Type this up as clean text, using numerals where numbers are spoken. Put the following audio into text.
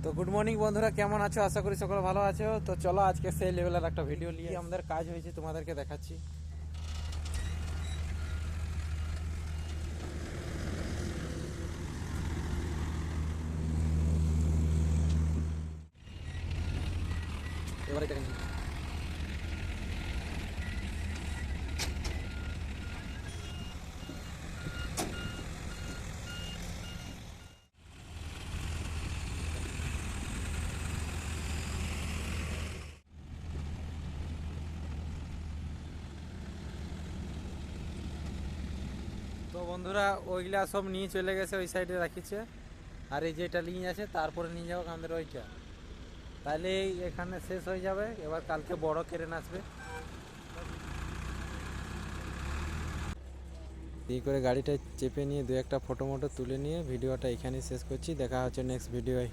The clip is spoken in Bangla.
তো গুড মর্নিং বন্ধুরা, কেমন আছো? আশা করি সকলে ভালো আছো। তো চলো আজকে সেই লেভেলের একটা ভিডিও নিয়ে আমাদের কাজ হয়েছে তোমাদেরকে দেখাচ্ছি। এবারে দেখেন, তো বন্ধুরা ওইগুলা সব নিয়ে চলে গেছে, ওই সাইডে রাখিছে। আর এই যেটা নিয়ে আছে তারপরে নিয়ে যাবো আমাদের ওইটা, তাহলে এখানে শেষ হয়ে যাবে। এবার কালকে বড় ক্রেন আসবে। এই করে গাড়িটা চেপে নিয়ে দু একটা ফটো মটো তুলে নিয়ে ভিডিওটা এখানেই শেষ করছি। দেখা হচ্ছে নেক্সট ভিডিওয়।